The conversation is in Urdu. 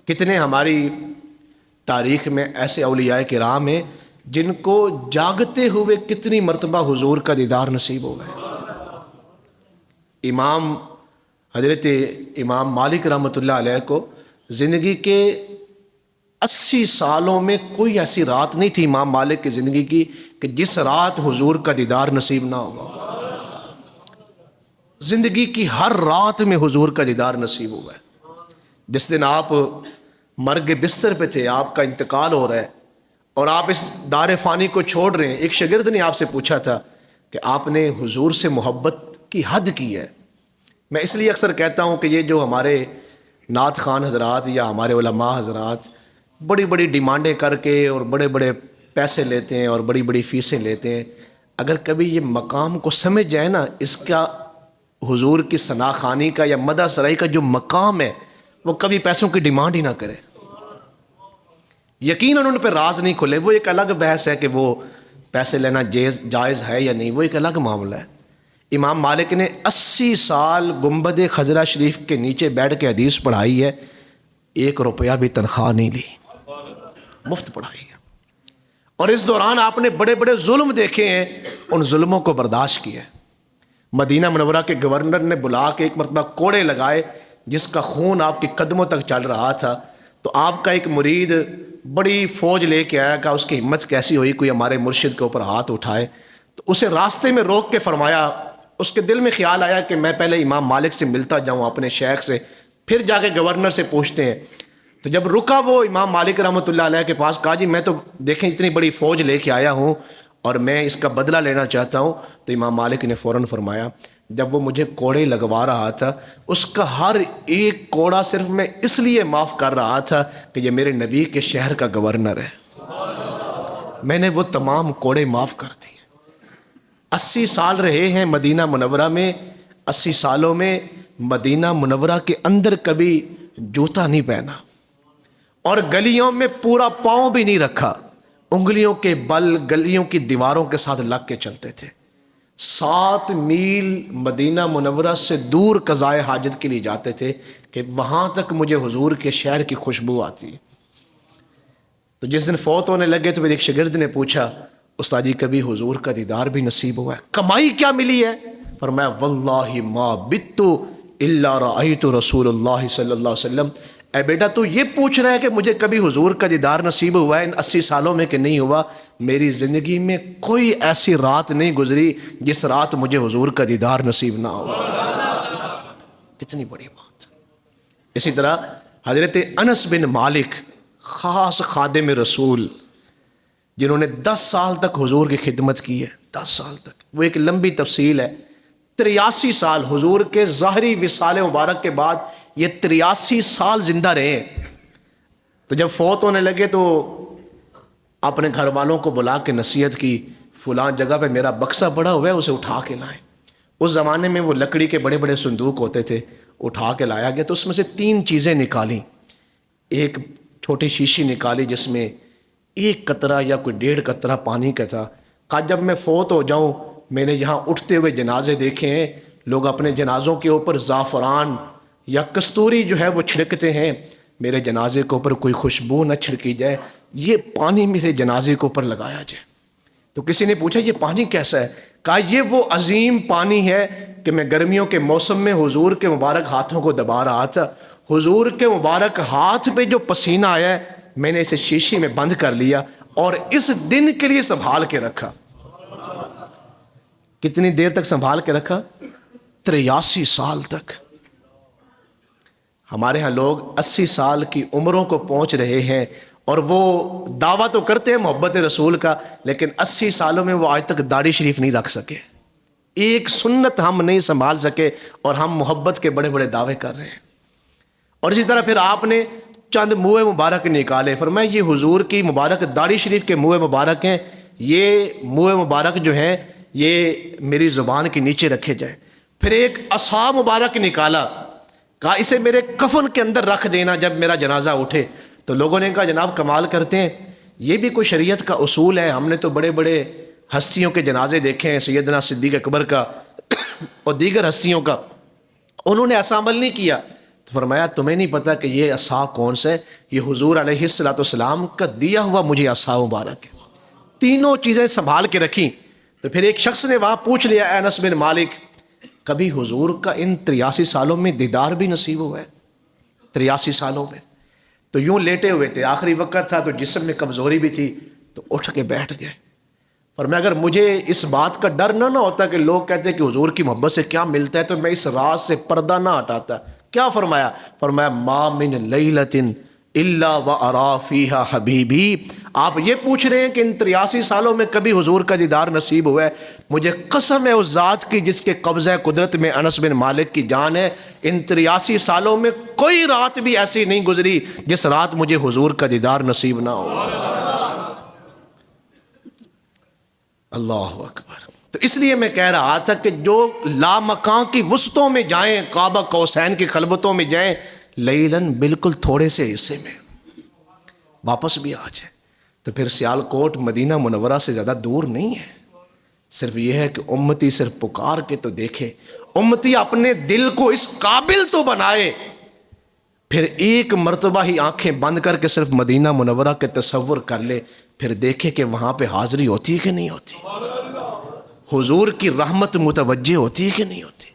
کتنے ہماری تاریخ میں ایسے اولیاء کرام ہیں جن کو جاگتے ہوئے کتنی مرتبہ حضور کا دیدار نصیب ہو گئے۔ حضرت امام مالک رحمۃ اللہ علیہ کو زندگی کے 80 سالوں میں کوئی ایسی رات نہیں تھی امام مالک کی زندگی کی کہ جس رات حضور کا دیدار نصیب نہ ہوگا۔ زندگی کی ہر رات میں حضور کا دیدار نصیب ہوا ہے۔ جس دن آپ مرگ بستر پہ تھے، آپ کا انتقال ہو رہا ہے اور آپ اس دار فانی کو چھوڑ رہے ہیں، ایک شاگرد نے آپ سے پوچھا تھا کہ آپ نے حضور سے محبت کی حد کی ہے۔ میں اس لیے اکثر کہتا ہوں کہ یہ جو ہمارے نعت خوان حضرات یا ہمارے علماء حضرات بڑی بڑی ڈیمانڈیں کر کے اور بڑے بڑے پیسے لیتے ہیں اور بڑی بڑی فیسیں لیتے ہیں، اگر کبھی یہ مقام کو سمجھ جائے نا، اس کا حضور کی ثنا خوانی کا یا مدح سرائی کا جو مقام ہے، وہ کبھی پیسوں کی ڈیمانڈ ہی نہ کرے۔ یقیناً ان پہ راز نہیں کھلے، وہ ایک الگ بحث ہے کہ وہ پیسے لینا جائز ہے یا نہیں، وہ ایک الگ معاملہ ہے۔ امام مالک نے 80 سال گنبد خضرہ شریف کے نیچے بیٹھ کے حدیث پڑھائی ہے، 1 روپیہ بھی تنخواہ نہیں لی، مفت پڑھائی ہے۔ اور اس دوران آپ نے بڑے بڑے ظلم دیکھے ہیں، ان ظلموں کو برداشت کیا ہے۔ مدینہ منورہ کے گورنر نے بلا کے ایک مرتبہ کوڑے لگائے جس کا خون آپ کے قدموں تک چل رہا تھا، تو آپ کا ایک مرید بڑی فوج لے کے آیا کہ اس کی ہمت کیسی ہوئی کوئی ہمارے مرشد کے اوپر ہاتھ اٹھائے، تو اسے راستے میں روک کے فرمایا، اس کے دل میں خیال آیا کہ میں پہلے امام مالک سے ملتا جاؤں اپنے شیخ سے، پھر جا کے گورنر سے پوچھتے ہیں۔ تو جب رکا وہ امام مالک رحمۃ اللہ علیہ کے پاس، کہا جی میں تو دیکھیں اتنی بڑی فوج لے کے آیا ہوں اور میں اس کا بدلہ لینا چاہتا ہوں۔ تو امام مالک نے فوراً فرمایا، جب وہ مجھے کوڑے لگوا رہا تھا اس کا ہر ایک کوڑا صرف میں اس لیے معاف کر رہا تھا کہ یہ میرے نبی کے شہر کا گورنر ہے، میں نے وہ تمام کوڑے معاف کر دیے۔ 80 سال رہے ہیں مدینہ منورہ میں، 80 سالوں میں مدینہ منورہ کے اندر کبھی جوتا نہیں پہنا اور گلیوں میں پورا پاؤں بھی نہیں رکھا، انگلیوں کے بل گلیوں کی دیواروں کے ساتھ لگ کے چلتے تھے۔ 7 میل مدینہ منورہ سے دور قضائے حاجت کے لیے جاتے تھے کہ وہاں تک مجھے حضور کے شہر کی خوشبو آتی ہے۔ تو جس دن فوت ہونے لگے تو میرے ایک شاگرد نے پوچھا، استاد جی کبھی حضور کا دیدار بھی نصیب ہوا ہے، کمائی کیا ملی ہے؟ فرمایا واللہ ما بت الا رأیت رسول اللہ صلی اللہ علیہ وسلم۔ اے بیٹا تو یہ پوچھ رہا ہے کہ مجھے کبھی حضور کا دیدار نصیب ہوا ہے ان 80 سالوں میں کہ نہیں ہوا؟ میری زندگی میں کوئی ایسی رات نہیں گزری جس رات مجھے حضور کا دیدار نصیب نہ ہوا۔ کتنی بڑی بات۔ اسی طرح حضرت انس بن مالک، خاص خادم رسول، جنہوں نے 10 سال تک حضور کی خدمت کی ہے، 10 سال تک، وہ ایک لمبی تفصیل ہے۔ 83 سال حضور کے ظاہری وصال مبارک کے بعد یہ 83 سال زندہ رہے۔ تو جب فوت ہونے لگے تو اپنے گھر والوں کو بلا کے نصیحت کی، فلاں جگہ پہ میرا بکسا پڑا ہوا ہے، اسے اٹھا کے لائیں۔ اس زمانے میں وہ لکڑی کے بڑے بڑے صندوق ہوتے تھے، اٹھا کے لایا گیا تو اس میں سے 3 چیزیں نکالیں۔ ایک چھوٹی شیشی نکالی جس میں 1 قطرہ یا کوئی 1.5 قطرہ پانی کا تھا۔ کہا جب میں فوت ہو جاؤں، میں نے یہاں اٹھتے ہوئے جنازے دیکھے ہیں، لوگ اپنے جنازوں کے اوپر زعفران یا کستوری جو ہے وہ چھڑکتے ہیں، میرے جنازے کے اوپر کوئی خوشبو نہ چھڑکی جائے، یہ پانی میرے جنازے کے اوپر لگایا جائے۔ تو کسی نے پوچھا یہ پانی کیسا ہے؟ کہا یہ وہ عظیم پانی ہے کہ میں گرمیوں کے موسم میں حضور کے مبارک ہاتھوں کو دبا رہا تھا، حضور کے مبارک ہاتھ پہ جو پسینہ آیا ہے میں نے اسے شیشی میں بند کر لیا اور اس دن کے لیے سنبھال کے رکھا۔ کتنی دیر تک سنبھال کے رکھا؟ 83 سال تک۔ ہمارے ہاں لوگ 80 سال کی عمروں کو پہنچ رہے ہیں اور وہ دعویٰ تو کرتے ہیں محبت رسول کا، لیکن 80 سالوں میں وہ آج تک داڑھی شریف نہیں رکھ سکے، ایک سنت ہم نہیں سنبھال سکے اور ہم محبت کے بڑے بڑے دعوے کر رہے ہیں۔ اور اسی طرح پھر آپ نے چند منہ مبارک نکالے، فرمایا یہ حضور کی مبارک داڑھی شریف کے منہ مبارک ہیں، یہ منہ مبارک جو ہیں یہ میری زبان کے نیچے رکھے جائیں۔ پھر ایک عصا مبارک نکالا، کہا اسے میرے کفن کے اندر رکھ دینا جب میرا جنازہ اٹھے۔ تو لوگوں نے کہا جناب کمال کرتے ہیں، یہ بھی کوئی شریعت کا اصول ہے؟ ہم نے تو بڑے بڑے ہستیوں کے جنازے دیکھے ہیں، سیدنا صدیق اکبر کا اور دیگر ہستیوں کا، انہوں نے ایسا عمل نہیں کیا۔ تو فرمایا تمہیں نہیں پتہ کہ یہ عصا کون سا ہے؟ یہ حضور علیہ الصلوۃ والسلام کا دیا ہوا مجھے عصا مبارک ہے۔ تینوں چیزیں سنبھال کے رکھیں۔ تو پھر ایک شخص نے وہاں پوچھ لیا، اے انس بن مالک، کبھی حضور کا ان 83 سالوں میں دیدار بھی نصیب ہوا ہے؟ 83 سالوں میں تو یوں لیٹے ہوئے تھے، آخری وقت تھا تو جسم میں کمزوری بھی تھی، تو اٹھ کے بیٹھ گئے۔ فرمایا اگر مجھے اس بات کا ڈر نہ ہوتا کہ لوگ کہتے ہیں کہ حضور کی محبت سے کیا ملتا ہے تو میں اس راز سے پردہ نہ ہٹاتا۔ کیا فرمایا؟ فرمایا ما من لیلۃ الا وارا فیہا حبیبی۔ آپ یہ پوچھ رہے ہیں کہ ان 83 سالوں میں کبھی حضور کا دیدار نصیب ہوا ہے؟ مجھے قسم ہے اس ذات کی جس کے قبضہ قدرت میں انس بن مالک کی جان ہے، ان 83 سالوں میں کوئی رات بھی ایسی نہیں گزری جس رات مجھے حضور کا دیدار نصیب نہ ہو۔ اللہ اکبر۔ تو اس لیے میں کہہ رہا تھا کہ جو لامکان کی وسطوں میں جائیں، کعبہ قوسین کی خلوتوں میں جائیں، لیلاً بالکل تھوڑے سے حصے میں واپس بھی آ جائیں، تو پھر سیالکوٹ مدینہ منورہ سے زیادہ دور نہیں ہے۔ صرف یہ ہے کہ امتی صرف پکار کے تو دیکھے، امتی اپنے دل کو اس قابل تو بنائے، پھر ایک مرتبہ ہی آنکھیں بند کر کے صرف مدینہ منورہ کے تصور کر لے، پھر دیکھے کہ وہاں پہ حاضری ہوتی ہے کہ نہیں ہوتی، حضور کی رحمت متوجہ ہوتی ہے کہ نہیں ہوتی۔